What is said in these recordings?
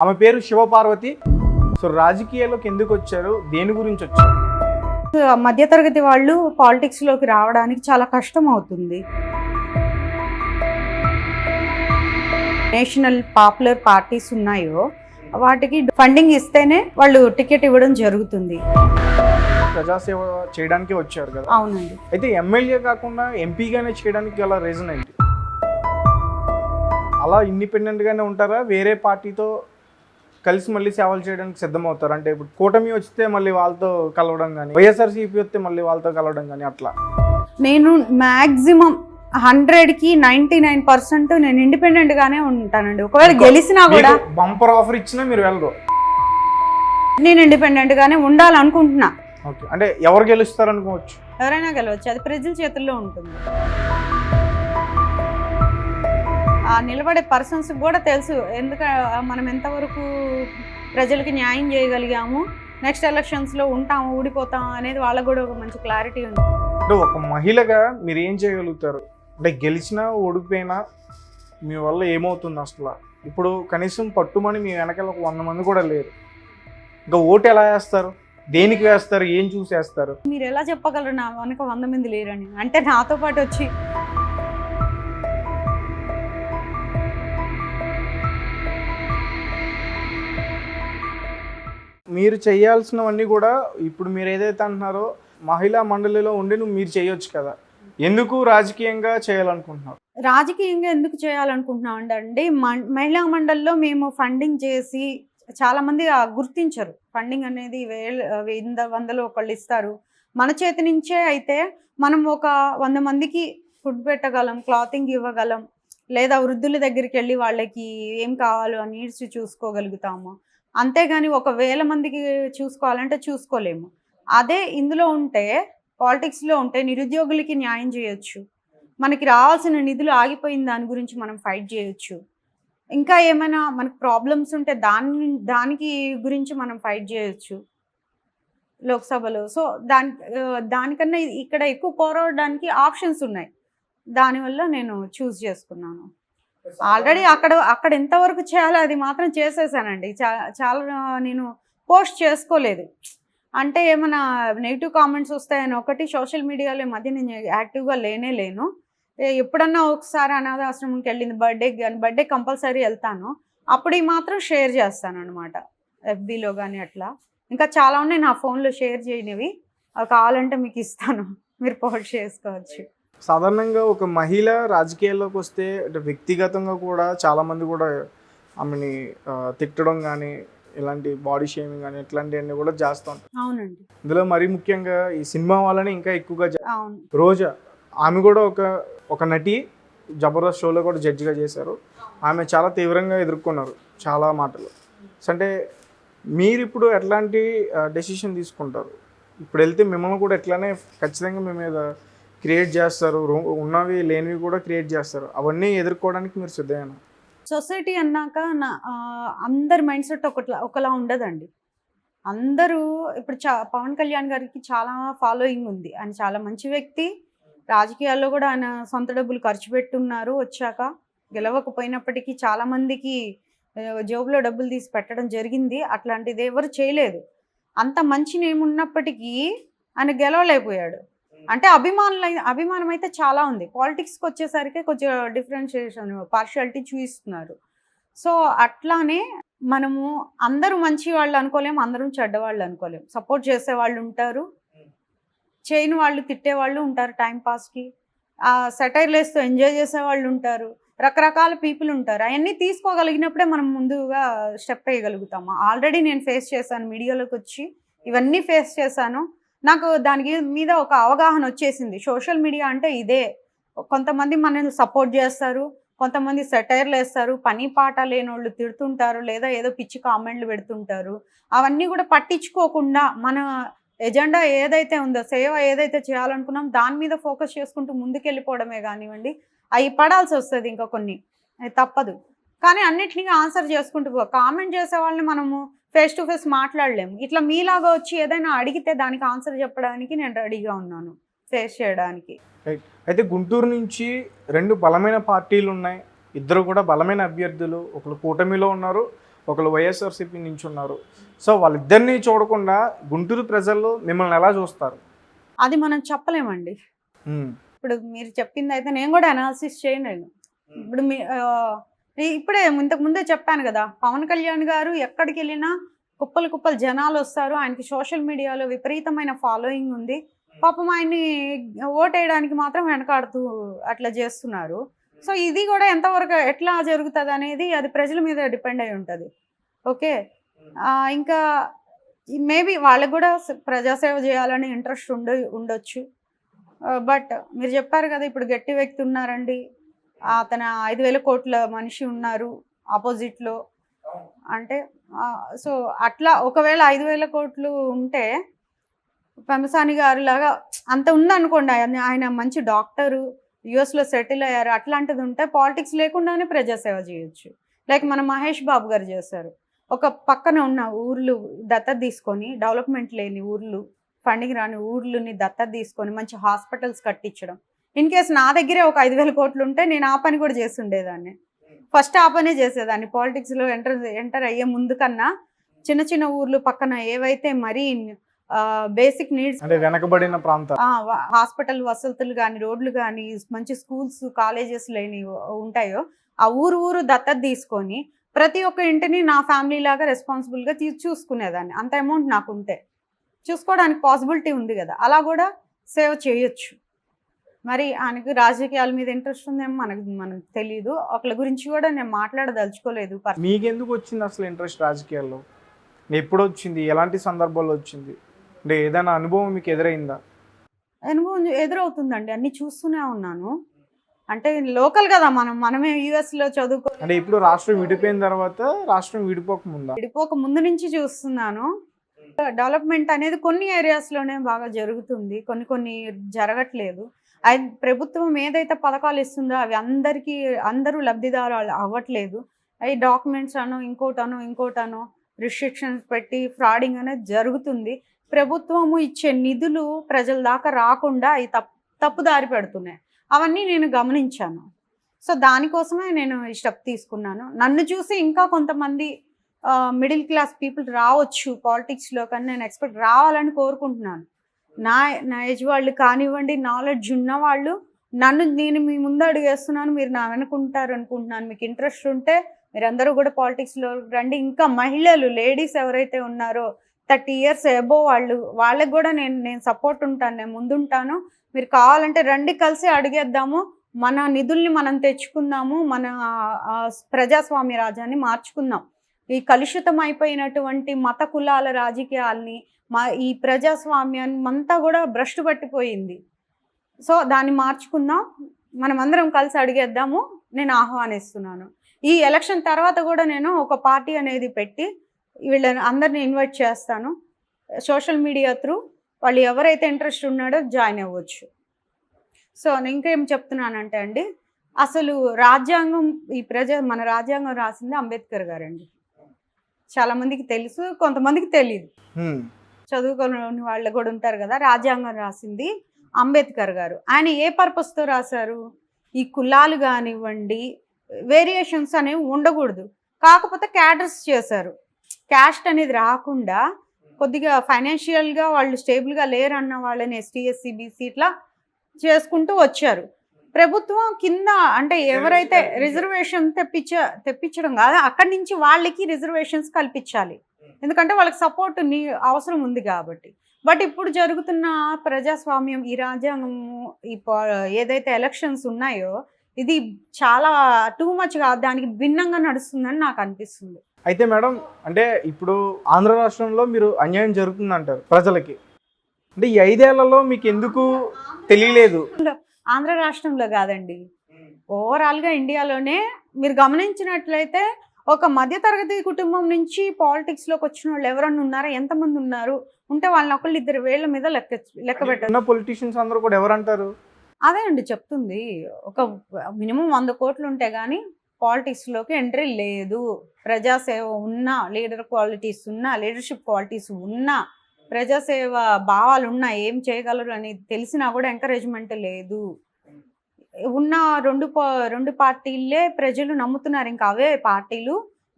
ఆమె పేరు శివపార్వతి. సో రాజకీయాల్లోకి ఎందుకు వచ్చారు, దేని గురించి వచ్చారు? మధ్యతరగతి వాళ్ళు పాలిటిక్స్లోకి రావడానికి చాలా కష్టం అవుతుంది. నేషనల్ పాపులర్ పార్టీస్ ఉన్నాయో వాటికి ఫండింగ్ ఇస్తేనే వాళ్ళు టికెట్ ఇవ్వడం జరుగుతుంది. ప్రజాసేవ చేయడానికి వచ్చారు కదా. అవునండి. అయితే ఎమ్మెల్యే కాకుండా ఎంపీగానే చేయడానికి గల రీజన్ ఏంటి? అలా ఇండిపెండెంట్గానే ఉంటారా, వేరే పార్టీతో కలిసి మళ్ళీ సేవలు చేయడానికి సిద్ధమవుతారు? అంటే ఇప్పుడు కూటమి వస్తే మళ్ళీ వాళ్ళతో కలవడం కానీ, వైఎస్ఆర్సీపీ వస్తే మళ్ళీ వాళ్ళతో కలవడం కానీ, అట్లా? నేను మ్యాక్సిమం 100కి 99% నేను ఇండిపెండెంట్గానే ఉంటానండి. ఒకవేళ గెలిచినా కూడా బంపర్ ఆఫర్ ఇచ్చినా మీరు వెళ్ళరు? నేను ఇండిపెండెంట్గానే ఉండాలనుకుంటున్నా. ఓకే, అంటే ఎవరు గెలుస్తారు అనుకోవచ్చు? ఎవరైనా గెలవచ్చు, అది ప్రజల చేతుల్లో ఉంటుంది. ఆ నిలబడే పర్సన్స్ కూడా తెలుసు మనం ఎంతవరకు ప్రజలకి న్యాయం చేయగలిగాము, నెక్స్ట్ ఎలక్షన్స్లో ఉంటాము ఊడిపోతాము అనేది వాళ్ళకు కూడా ఒక మంచి క్లారిటీ ఉంది. అంటే ఒక మహిళగా మీరు ఏం చేయగలుగుతారు? అంటే గెలిచినా ఓడిపోయినా మీ వల్ల ఏమవుతుంది అసలు? ఇప్పుడు కనీసం పట్టుమని మీ వెనకాల ఒక 100 మంది కూడా లేరు. ఇంకా ఓటు ఎలా వేస్తారు, దేనికి వేస్తారు, ఏం చూసి వేస్తారు? మీరు ఎలా చెప్పగలరు నా వెనక 100 మంది లేరని? అంటే నాతో పాటు వచ్చి మీరు చేయాల్సినవన్నీ కూడా ఇప్పుడు మీరు ఏదైతే అంటున్నారో మహిళా మండలిలో ఉండి మీరు చేయొచ్చు కదా, ఎందుకు రాజకీయంగా చేయాలనుకుంటున్నారు? రాజకీయంగా ఎందుకు చేయాలనుకుంటున్నాం అంటే మహిళా మండలిలో మేము ఫండింగ్ చేసి చాలామంది గుర్తించరు. ఫండింగ్ అనేది వందలు ఒకళ్ళు ఇస్తారు. మన చేతి నుంచే అయితే మనం ఒక 100 మందికి ఫుడ్ పెట్టగలం, క్లాతింగ్ ఇవ్వగలం, లేదా వృద్ధుల దగ్గరికి వెళ్ళి వాళ్ళకి ఏం కావాలో ఆ నీడ్స్ చూసుకోగలుగుతాము. అంతేగాని 1000 మందికి చూసుకోవాలంటే చూసుకోలేము. అదే ఇందులో ఉంటే, పాలిటిక్స్లో ఉంటే నిరుద్యోగులకి న్యాయం చేయొచ్చు, మనకి రావాల్సిన నిధులు ఆగిపోయిన దాని గురించి మనం ఫైట్ చేయొచ్చు, ఇంకా ఏమైనా మనకు ప్రాబ్లమ్స్ ఉంటే దానికి గురించి మనం ఫైట్ చేయొచ్చు లోక్సభలో. సో దానికన్నా ఇక్కడ ఎక్కువ పోరాడడానికి ఆప్షన్స్ ఉన్నాయి. దానివల్ల నేను చూస్ చేసుకున్నాను. ఆల్రెడీ అక్కడ ఎంతవరకు చేయాలో అది మాత్రం చేసేసానండి. చాలా నేను పోస్ట్ చేసుకోలేదు. అంటే ఏమైనా నెగిటివ్ కామెంట్స్ వస్తాయని ఒకటి. సోషల్ మీడియాలో మధ్య నేను యాక్టివ్గా లేను. ఎప్పుడన్నా ఒకసారి అనాథాశ్రమంకి వెళ్ళింది, బర్త్డే కంపల్సరీ వెళ్తాను, అప్పుడు మాత్రం షేర్ చేస్తాను అనమాట, ఎఫ్బీలో కానీ అట్లా. ఇంకా చాలా ఉన్నాయి నా ఫోన్లో షేర్ చేయనివి, కావాలంటే మీకు ఇస్తాను, మీరు పోస్ట్ చేసుకోవచ్చు. సాధారణంగా ఒక మహిళ రాజకీయాల్లోకి వస్తే అంటే వ్యక్తిగతంగా కూడా చాలామంది కూడా ఆమెని తిట్టడం కానీ, ఇలాంటి బాడీ షేమింగ్ కానీ ఇట్లాంటివన్నీ కూడా చేస్తూ ఉంటారు. అవునండి. ఇందులో మరీ ముఖ్యంగా ఈ సినిమా వాళ్ళని ఇంకా ఎక్కువగా అవును. రోజా, ఆమె కూడా ఒక నటి, జబర్దస్త్ షోలో కూడా జడ్జిగా చేశారు. ఆమె చాలా తీవ్రంగా ఎదుర్కొన్నారు చాలా మాటలు. అంటే మీరు ఇప్పుడు ఎట్లాంటి డెసిషన్ తీసుకుంటారు? ఇప్పుడు వెళ్తే మిమ్మల్ని కూడా ఎట్లానే ఖచ్చితంగా మీ మీద క్రియేట్ చేస్తారు, ఉన్నవి లేనివి కూడా క్రియేట్ చేస్తారు, అవన్నీ ఎదుర్కోవడానికి మీరు సిద్ధమేనా? సొసైటీ అన్నాక అందరి మైండ్ సెట్ ఒకలా ఉండదండి. అందరూ ఇప్పుడు పవన్ కళ్యాణ్ గారికి చాలా ఫాలోయింగ్ ఉంది, ఆయన చాలా మంచి వ్యక్తి. రాజకీయాల్లో కూడా ఆయన సొంత డబ్బులు ఖర్చు పెట్టున్నారు. వచ్చాక గెలవకపోయినప్పటికీ చాలామందికి జేబులో డబ్బులు తీసి పెట్టడం జరిగింది. అట్లాంటిది ఎవరు చేయలేదు. అంత మంచి నేమ్ ఉన్నప్పటికీ ఆయన గెలవలేకపోయాడు. అంటే అభిమానం అయితే చాలా ఉంది. పాలిటిక్స్కి వచ్చేసరికి కొంచెం డిఫరెన్షియేషన్, పార్షియాలిటీ చూపిస్తున్నారు. సో అట్లానే మనము అందరూ మంచి వాళ్ళు అనుకోలేము, అందరూ చెడ్డవాళ్ళు అనుకోలేము. సపోర్ట్ చేసే వాళ్ళు ఉంటారు, చేయని వాళ్ళు తిట్టేవాళ్ళు ఉంటారు, టైంపాస్కి సెటైర్లు వేస్తూ ఎంజాయ్ చేసేవాళ్ళు ఉంటారు, రకరకాల పీపుల్ ఉంటారు. అవన్నీ తీసుకోగలిగినప్పుడే మనం ముందుగా స్టెప్ వేయగలుగుతాము. ఆల్రెడీ నేను ఫేస్ చేశాను, మీడియాలోకి వచ్చి ఇవన్నీ ఫేస్ చేశాను. నాకు దానికి మీద ఒక అవగాహన వచ్చేసింది. సోషల్ మీడియా అంటే ఇదే. కొంతమంది మనల్ని సపోర్ట్ చేస్తారు, కొంతమంది సెటైర్లు వేస్తారు, పని పాట లేని వాళ్ళు తిడుతుంటారు, లేదా ఏదో పిచ్చి కామెంట్లు పెడుతుంటారు. అవన్నీ కూడా పట్టించుకోకుండా మన ఎజెండా ఏదైతే ఉందో, సేవ ఏదైతే చేయాలనుకున్నాం దాని మీద ఫోకస్ చేసుకుంటూ ముందుకెళ్ళిపోవడమే కానివ్వండి. అవి పడాల్సి వస్తుంది ఇంకా కొన్ని, తప్పదు. కానీ అన్నిటినీ ఆన్సర్ చేసుకుంటూ కామెంట్ చేసే వాళ్ళని మనము ఫేస్ టు ఫేస్ మాట్లాడలేము. ఇట్లా మీలాగా వచ్చి ఏదైనా అడిగితే దానికి ఆన్సర్ చెప్పడానికి నేను రెడీగా ఉన్నాను, ఫేస్ చేయడానికి. అయితే గుంటూరు నుంచి 2 బలమైన పార్టీలు ఉన్నాయి, ఇద్దరు కూడా బలమైన అభ్యర్థులు. ఒకరు కూటమిలో ఉన్నారు, ఒకళ్ళు వైఎస్ఆర్సీపీ నుంచి ఉన్నారు. సో వాళ్ళిద్దరినీ చూడకుండా గుంటూరు ప్రజలు మిమ్మల్ని ఎలా చూస్తారు? అది మనం చెప్పలేమండి. హ్మ్. ఇప్పుడు మీరు చెప్పింది అయితే నేను కూడా అనాలిసిస్ చేయలేను. ఇప్పుడు ఇప్పుడే ఇంతకు ముందే చెప్పాను కదా, పవన్ కళ్యాణ్ గారు ఎక్కడికి వెళ్ళినా కుప్పలు కుప్పలు జనాలు వస్తారు. ఆయనకి సోషల్ మీడియాలో విపరీతమైన ఫాలోయింగ్ ఉంది. పాపం ఆయన్ని ఓటేయడానికి మాత్రం వెనకాడుతూ అట్లా చేస్తున్నారు. సో ఇది కూడా ఎంతవరకు ఎట్లా జరుగుతుంది అనేది అది ప్రజల మీద డిపెండ్ అయి ఉంటుంది. ఓకే. ఇంకా మేబీ వాళ్ళకి కూడా ప్రజాసేవ చేయాలని ఇంట్రెస్ట్ ఉండొచ్చు. బట్ మీరు చెప్పారు కదా, ఇప్పుడు గట్టి వ్యక్తి ఉన్నారండి, అతను 5,000 కోట్ల మనిషి ఉన్నారు ఆపోజిట్లో అంటే. సో అట్లా ఒకవేళ 5,000 కోట్లు ఉంటే పెమసాని గారు లాగా అంత ఉందనుకోండి, ఆయన మంచి డాక్టరు, యుఎస్లో సెటిల్ అయ్యారు, అట్లాంటిది ఉంటే పాలిటిక్స్ లేకుండానే ప్రజాసేవ చేయొచ్చు. లైక్ మన మహేష్ బాబు గారు చేశారు. ఒక పక్కన ఉన్న ఊర్లు దత్తత తీసుకొని, డెవలప్మెంట్ లేని ఊర్లు, ఫండింగ్ రాని ఊర్లని దత్తత తీసుకొని మంచి హాస్పిటల్స్ కట్టించడం. ఇన్ కేస్ నా దగ్గరే ఒక 5,000 కోట్లు ఉంటే నేను ఆ పని కూడా చేసి ఉండేదాన్ని. ఫస్ట్ ఆ పనే చేసేదాన్ని. పాలిటిక్స్లో ఎంటర్ అయ్యే ముందు కన్నా చిన్న చిన్న ఊర్లు పక్కన ఏవైతే మరీ బేసిక్ నీడ్స్ అంటే వెనకబడిన ప్రాంతాలు, హాస్పిటల్ వసతులు కానీ, రోడ్లు కానీ, మంచి స్కూల్స్ కాలేజెస్ లేని ఉంటాయో ఆ ఊరు దత్తత తీసుకొని ప్రతి ఒక్క ఇంటిని నా ఫ్యామిలీ లాగా రెస్పాన్సిబుల్గా చూసుకునేదాన్ని. అంత అమౌంట్ నాకు ఉంటే చూసుకోవడానికి పాసిబిలిటీ ఉంది కదా, అలా కూడా సేవ్ చేయొచ్చు. మరి ఆయనకి రాజకీయాల మీద ఇంట్రెస్ట్ ఉందేమో మనకు తెలియదు. ఒకళ్ళ గురించి కూడా నేను మాట్లాడదలుచుకోలేదు. మీకెందుకు వచ్చింది అసలు ఇంట్రెస్ట్ రాజకీయాల్లో? ఎప్పుడు వచ్చింది? ఎలాంటి సందర్భాల్లో వచ్చింది? అంటే ఏదైనా అనుభవం మీకు ఎదురైందా? అనుభవం ఎదురవుతుందండి, అన్ని చూస్తూనే ఉన్నాను. అంటే లోకల్ కదా, మనమే యూఎస్లో చదువుకో. అంటే ఇప్పుడు రాష్ట్రం విడిపోయిన తర్వాత, రాష్ట్రం విడిపోక ముందు నుంచి చూస్తున్నాను. డెవలప్మెంట్ అనేది కొన్ని ఏరియాస్లోనే బాగా జరుగుతుంది, కొన్ని జరగట్లేదు. ప్రభుత్వం ఏదైతే పథకాలు ఇస్తుందో అవి అందరూ లబ్ధిదారులు అవ్వట్లేదు. అవి డాక్యుమెంట్స్ ఇంకోటనో రిస్ట్రిక్షన్స్ పెట్టి ఫ్రాడింగ్ అనేది జరుగుతుంది. ప్రభుత్వము ఇచ్చే నిధులు ప్రజల దాకా రాకుండా అవి తప్పుదారి పెడుతున్నాయి. అవన్నీ నేను గమనించాను. సో దానికోసమే నేను ఈ స్టెప్ తీసుకున్నాను. నన్ను చూసి ఇంకా కొంతమంది మిడిల్ క్లాస్ పీపుల్ రావచ్చు పాలిటిక్స్లో, కానీ నేను ఎక్స్పెక్ట్ రావాలని కోరుకుంటున్నాను. నా ఏజ్ వాళ్ళు కానివ్వండి, నాలెడ్జ్ ఉన్నవాళ్ళు, నేను మీ ముందు అడుగేస్తున్నాను, మీరు నా వెనుకుంటారు అనుకుంటున్నాను. మీకు ఇంట్రెస్ట్ ఉంటే మీరందరూ కూడా పాలిటిక్స్లో రండి. ఇంకా మహిళలు, లేడీస్ ఎవరైతే ఉన్నారో 30 years అబోవ్ వాళ్ళకి కూడా నేను సపోర్ట్ ఉంటాను, నేను ముందుంటాను. మీరు కావాలంటే రండి, కలిసి అడిగేద్దాము, మన నిధుల్ని మనం తెచ్చుకుందాము, మన ప్రజాస్వామ్య రాజ్యాన్ని మార్చుకుందాం. ఈ కలుషితం అయిపోయినటువంటి మత కులాల రాజకీయాల్ని, ఈ ప్రజాస్వామ్యాన్ని అంతా కూడా భ్రష్టు పట్టిపోయింది. సో దాన్ని మార్చుకుందాం, మనమందరం కలిసి అడిగేద్దాము, నేను ఆహ్వానిస్తున్నాను. ఈ ఎలక్షన్ తర్వాత కూడా నేను ఒక పార్టీ అనేది పెట్టి వీళ్ళని అందరిని ఇన్వైట్ చేస్తాను. సోషల్ మీడియా త్రూ వాళ్ళు ఎవరైతే ఇంట్రెస్ట్ ఉన్నాడో జాయిన్ అవ్వచ్చు. సో నేను ఇంకేం చెప్తున్నానంటే అండి, అసలు రాజ్యాంగం మన రాజ్యాంగం రాసింది అంబేద్కర్ గారండి. చాలామందికి తెలుసు, కొంతమందికి తెలియదు. చదువుకోని వాళ్ళు కూడా ఉంటారు కదా. రాజ్యాంగం రాసింది అంబేద్కర్ గారు. ఆయన ఏ పర్పస్తో రాశారు? ఈ కులాలు కానివ్వండి, వేరియేషన్స్ అనేవి ఉండకూడదు, కాకపోతే క్యాడర్స్ చేశారు. క్యాస్ట్ అనేది రాకుండా కొద్దిగా ఫైనాన్షియల్గా వాళ్ళు స్టేబుల్గా లేరన్న వాళ్ళని ఎస్టీ, ఎస్సీ, బీసీ ఇట్లా చేసుకుంటూ వచ్చారు. ప్రభుత్వం కింద అంటే ఎవరైతే రిజర్వేషన్ తెప్పించడం కాదు, అక్కడి నుంచి వాళ్ళకి రిజర్వేషన్స్ కల్పించాలి, ఎందుకంటే వాళ్ళకి సపోర్ట్ అవసరం ఉంది కాబట్టి. బట్ ఇప్పుడు జరుగుతున్న ప్రజాస్వామ్యం, ఈ రాజ్యాంగము, ఏదైతే ఎలక్షన్స్ ఉన్నాయో ఇది చాలా టూ మచ్గా దానికి భిన్నంగా నడుస్తుందని నాకు అనిపిస్తుంది. అయితే మేడం, అంటే ఇప్పుడు ఆంధ్ర రాష్ట్రంలో మీరు అన్యాయం జరుగుతుందంటారు ప్రజలకి, అంటే ఈ 5 ఏళ్లలో మీకు ఎందుకు తెలియలేదు? ఆంధ్ర రాష్ట్రంలో కాదండి, ఓవరాల్గా ఇండియాలోనే మీరు గమనించినట్లయితే ఒక మధ్యతరగతి కుటుంబం నుంచి పాలిటిక్స్లోకి వచ్చిన వాళ్ళు ఎవరన్నా ఉన్నారా? ఎంతమంది ఉన్నారు? ఉంటే వాళ్ళని ఒకళ్ళు ఇద్దరు వేళ్ల మీద లెక్క పెట్టారు. పొలిటీషియన్స్ అందరూ కూడా ఎవరంటారు? అదే అండి చెప్తుంది, ఒక మినిమం 100 కోట్లు ఉంటే కానీ పాలిటిక్స్లోకి ఎంట్రీ లేదు. ప్రజాసేవ ఉన్నా, లీడర్షిప్ క్వాలిటీస్ ఉన్నా, ప్రజాసేవ భావాలు ఉన్నా, ఏం చేయగలరు అని తెలిసినా కూడా ఎంకరేజ్మెంట్ లేదు. ఉన్న రెండు పార్టీలే ప్రజలు నమ్ముతున్నారు, ఇంకా అవే పార్టీలు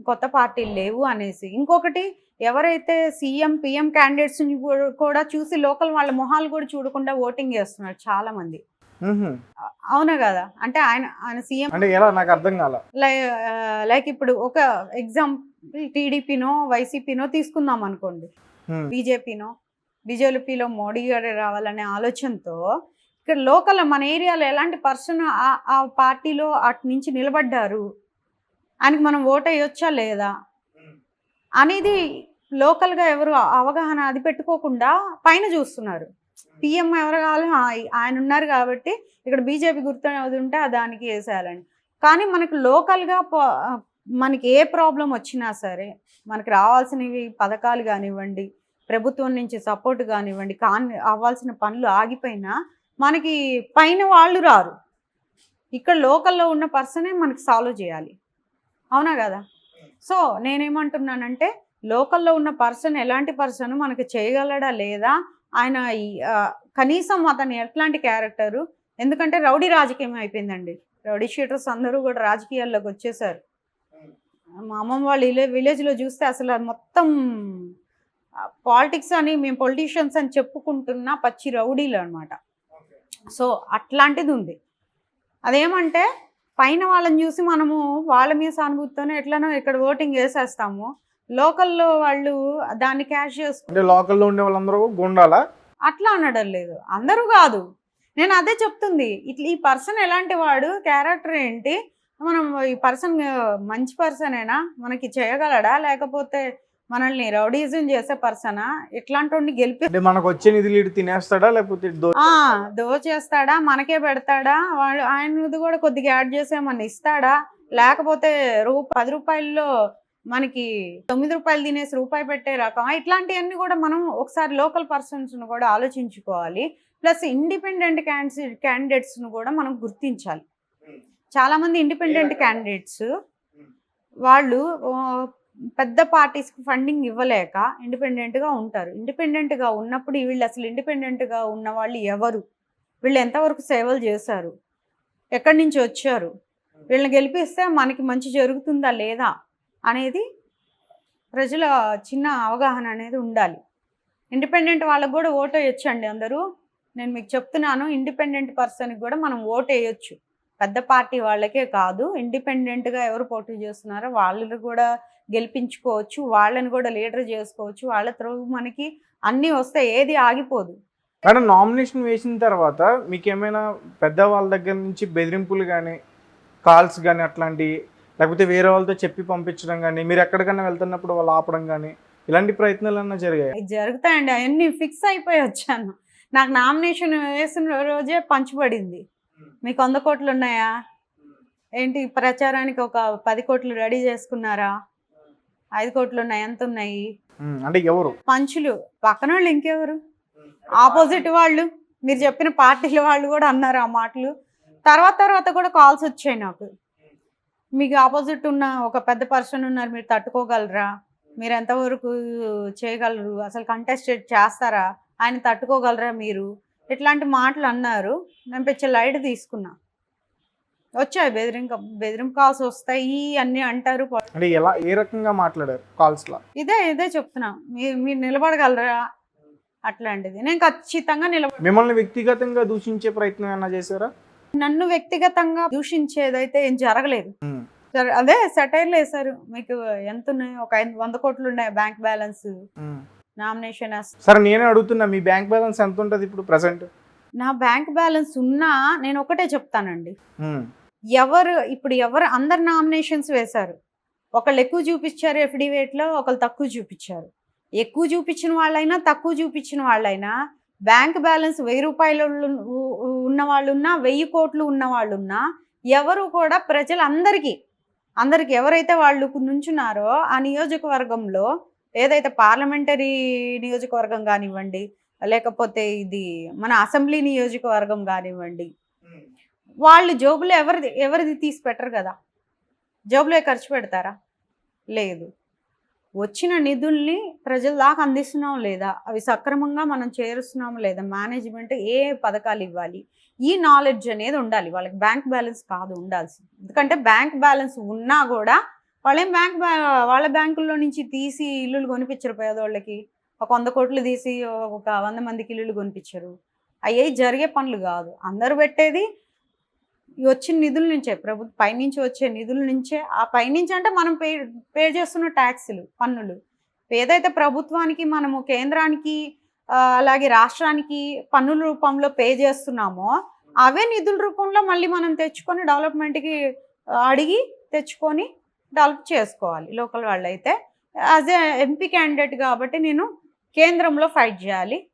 కొత్త పార్టీలు లేవు అనేసి. ఇంకొకటి ఎవరైతే సీఎం, పీఎం క్యాండిడేట్స్‌ని కూడా చూసి లోకల్ వాళ్ళ మొహాలు కూడా చూడకుండా ఓటింగ్ చేస్తున్నారు చాలామంది. హుహు. అవునా గదా! అంటే ఆయన సీఎం అంటే ఎలా నాకు అర్థం కాల. లైక్ ఇప్పుడు ఒక ఎగ్జాంపుల్ టీడీపీనో, వైసీపీనో తీసుకుందాం అనుకోండి. హ్మ్. బీజేపీలో మోడీ గారే రావాలనే ఆలోచనతో ఇక్కడ లోకల్ మన ఏరియాలో ఎలాంటి పర్సన్ ఆ పార్టీలో అటు నుంచి నిలబడ్డారు, ఆయనకి మనం ఓటేయొచ్చా లేదా అనేది లోకల్‌గా ఎవరు అవగాహన అది పెట్టుకోకుండా పైన చూస్తున్నారు. పీఎం ఎవరు కావాలి? ఆయన ఉన్నారు కాబట్టి ఇక్కడ బీజేపీ గుర్తు అది ఉంటే దానికి వేసేయాలని. కానీ మనకు లోకల్‌గా మనకి ఏ ప్రాబ్లం వచ్చినా సరే, మనకి రావాల్సినవి పథకాలు కానివ్వండి, ప్రభుత్వం నుంచి సపోర్ట్ కానివ్వండి, అవ్వాల్సిన పనులు ఆగిపోయినా మనకి పైన వాళ్ళు రారు. ఇక్కడ లోకల్‌లో ఉన్న పర్సనే మనకి సాల్వ్ చేయాలి. అవునా కదా! సో నేనేమంటున్నానంటే లోకల్‌లో ఉన్న పర్సన్ ఎలాంటి పర్సన్ మనకి చేయగలడా లేదా, ఆయన కనీసం అతను ఎట్లాంటి క్యారెక్టరు. ఎందుకంటే రౌడీ రాజకీయం అయిపోయిందండి. రౌడీ షీటర్స్ అందరూ కూడా రాజకీయాల్లోకి వచ్చేసారు. మా అమ్మమ్మ వాళ్ళ విలేజ్‌లో చూస్తే అసలు మొత్తం పాలిటిక్స్ అని మేము పొలిటీషియన్స్ అని చెప్పుకుంటున్న పచ్చి రౌడీలు అనమాట. సో అట్లాంటిది ఉంది. అదేమంటే పైన వాళ్ళని చూసి మనము వాళ్ళ మీద సానుభూతితోనే ఎట్లనో ఇక్కడ ఓటింగ్ వేసేస్తాము. లోకల్లో వాళ్ళు దాన్ని క్యాష్ చేసుకుంటే అంటే లోకల్‌లో ఉండే వాళ్ళందరూ గుండాలా? అట్లా అనడం లేదు, అందరూ కాదు. నేను అదే చెప్తుంది. ఇట్లా ఈ పర్సన్ ఎలాంటి వాడు, క్యారెక్టర్ ఏంటి, మనం ఈ పర్సన్ మంచి పర్సనేనా, మనకి చేయగలడా, లేకపోతే మనల్ని రౌడీజం చేసే పర్సనా, ఇట్లాంటి అంటే మనకు వచ్చే నిధులు ఇటు తినేస్తాడా లేకపోతే దోచేస్తాడా, మనకే పెడతాడా, వాళ్ళు ఆయనది కూడా కొద్దిగా యాడ్ చేసేమని ఇస్తాడా, లేకపోతే ₹10 మనకి ₹9 తినేసి రూపాయి పెట్టే రకం, ఇట్లాంటివన్నీ కూడా మనం ఒకసారి లోకల్ పర్సన్స్ను కూడా ఆలోచించుకోవాలి. ప్లస్ ఇండిపెండెంట్ క్యాండిడేట్స్ను కూడా మనం గుర్తించాలి. చాలామంది ఇండిపెండెంట్ క్యాండిడేట్స్ వాళ్ళు పెద్ద పార్టీస్కి ఫండింగ్ ఇవ్వలేక ఇండిపెండెంట్గా ఉంటారు. ఇండిపెండెంట్గా ఉన్నప్పుడు వీళ్ళు అసలు ఇండిపెండెంట్గా ఉన్న వాళ్ళు ఎవరు, వీళ్ళు ఎంతవరకు సేవలు చేశారు, ఎక్కడి నుంచి వచ్చారు, వీళ్ళని గెలిపిస్తే మనకి మంచి జరుగుతుందా లేదా అనేది ప్రజల చిన్న అవగాహన అనేది ఉండాలి. ఇండిపెండెంట్ వాళ్ళకు కూడా ఓటు వేయొచ్చండి అందరూ. నేను మీకు చెప్తున్నాను, ఇండిపెండెంట్ పర్సన్కి కూడా మనం ఓటు వేయొచ్చు. పెద్ద పార్టీ వాళ్ళకే కాదు, ఇండిపెండెంట్గా ఎవరు పోటీ చేస్తున్నారో వాళ్ళని కూడా గెలిపించుకోవచ్చు, వాళ్ళని కూడా లీడర్ చేసుకోవచ్చు. వాళ్ళ త్రూ మనకి అన్నీ వస్తాయి, ఏది ఆగిపోదు. మేడం, నామినేషన్ వేసిన తర్వాత మీకు ఏమైనా పెద్దవాళ్ళ దగ్గర నుంచి బెదిరింపులు కానీ, కాల్స్ కానీ అట్లాంటివి, లేకపోతే వేరే వాళ్ళతో చెప్పి పంపించడం కానీ, మీరు ఎక్కడికైనా వెళ్తున్నప్పుడు వాళ్ళు ఆపడం కానీ, ఇలాంటి ప్రయత్నాలు అన్నా జరిగాయి? జరుగుతాయండి, అవన్నీ ఫిక్స్ అయిపోయి వచ్చాను. నాకు నామినేషన్ వేసిన రోజే పంచుపడింది, మీకు 100 కోట్లు ఉన్నాయా ఏంటి, ప్రచారానికి ఒక 10 కోట్లు రెడీ చేసుకున్నారా, 5 కోట్లు ఉన్నాయి, ఎంత ఉన్నాయి అంటే ఎవరు పంచులు, పక్కన వాళ్ళు ఇంకెవరు, ఆపోజిట్ వాళ్ళు, మీరు చెప్పిన పార్టీల వాళ్ళు కూడా అన్నారు ఆ మాటలు. తర్వాత కూడా కాల్స్ వచ్చాయి నాకు, మీకు ఆపోజిట్ ఉన్న ఒక పెద్ద పర్సన్ ఉన్నారు, మీరు తట్టుకోగలరా, మీరు ఎంతవరకు చేయగలరు, అసలు కంటెస్టెడ్ చేస్తారా, ఆయన తట్టుకోగలరా మీరు, ఇట్లాంటి మాటలు అన్నారు. నేను పిచ్చ లైట్ తీసుకున్నా. వచ్చాయి బెదిరింపు కాల్స్ వస్తాయి అన్నీ అంటారు. అంటే ఎలా, ఏ రకంగా మాట్లాడారు కాల్స్లో? ఇదే చెప్తున్నా, మీరు నిలబడగలరా అట్లాంటిది. నేను ఖచ్చితంగా మిమ్మల్ని వ్యక్తిగతంగా దూషించే ప్రయత్నం ఏమైనా చేశారా? నన్ను వ్యక్తిగతంగా దూషించేదైతే ఏం జరగలేదు. అదే సెటైర్లు వేశారు, మీకు ఎంత ఉన్నాయి, ఒక 100 కోట్లు ఉన్నాయి బ్యాంక్ బ్యాలెన్స్, నామినేషన్. సరే నేనే అడుగుతున్నా, మీ బ్యాంక్ బ్యాలెన్స్ ఎంత ఉంటుంది ఇప్పుడు ప్రెసెంట్? నా బ్యాంక్ బ్యాలెన్స్ ఉన్నా నేను ఒకటే చెప్తానండి, ఎవరు అందరు నామినేషన్స్ వేశారు, ఒకళ్ళు ఎక్కువ చూపించారు ఎఫిడవిట్లో, ఒకళ్ళు తక్కువ చూపించారు. ఎక్కువ చూపించిన వాళ్ళైనా తక్కువ చూపించిన వాళ్ళైనా బ్యాంక్ బ్యాలెన్స్ ₹1000 ఉన్న వాళ్ళున్నా, 1000 కోట్లు ఉన్న వాళ్ళున్నా, ఎవరు కూడా ప్రజలందరికీ ఎవరైతే వాళ్ళు నుంచున్నారో ఆ నియోజకవర్గంలో, ఏదైతే పార్లమెంటరీ నియోజకవర్గం కానివ్వండి, లేకపోతే ఇది మన అసెంబ్లీ నియోజకవర్గం కానివ్వండి, వాళ్ళు జోబులో ఎవరిది తీసి పెట్టరు కదా, జోబులో ఖర్చు పెడతారా? లేదు. వచ్చిన నిధుల్ని ప్రజల దాకా అందిస్తున్నాం లేదా, అవి సక్రమంగా మనం చేరుస్తున్నాము లేదా, మేనేజ్మెంట్ ఏ పథకాలు ఇవ్వాలి, ఈ నాలెడ్జ్ అనేది ఉండాలి వాళ్ళకి. బ్యాంక్ బ్యాలెన్స్ కాదు ఉండాల్సింది, ఎందుకంటే బ్యాంక్ బ్యాలెన్స్ ఉన్నా కూడా వాళ్ళ బ్యాంకుల్లో నుంచి తీసి ఇల్లులు కొనిపించరు పేదోళ్ళకి. ఒక 100 కోట్లు తీసి ఒక 100 మందికి ఇల్లులు కొనిపించరు. అయ్యేయి జరిగే పనులు కాదు. అందరూ పెట్టేది ఈ వచ్చిన నిధుల నుంచే, పైనుంచి వచ్చే నిధుల నుంచే. ఆ పైనుంచి అంటే మనం పే చేస్తున్న ట్యాక్సులు, పన్నులు. ఏదైతే ప్రభుత్వానికి మనము కేంద్రానికి అలాగే రాష్ట్రానికి పన్నుల రూపంలో పే చేస్తున్నామో అవే నిధుల రూపంలో మళ్ళీ మనం తెచ్చుకొని డెవలప్మెంట్కి అడిగి తెచ్చుకొని డెవలప్ చేసుకోవాలి. లోకల్ వాళ్ళైతే యాజ్ ఏ ఎంపీ క్యాండిడేట్ కాబట్టి నేను కేంద్రంలో ఫైట్ చేయాలి.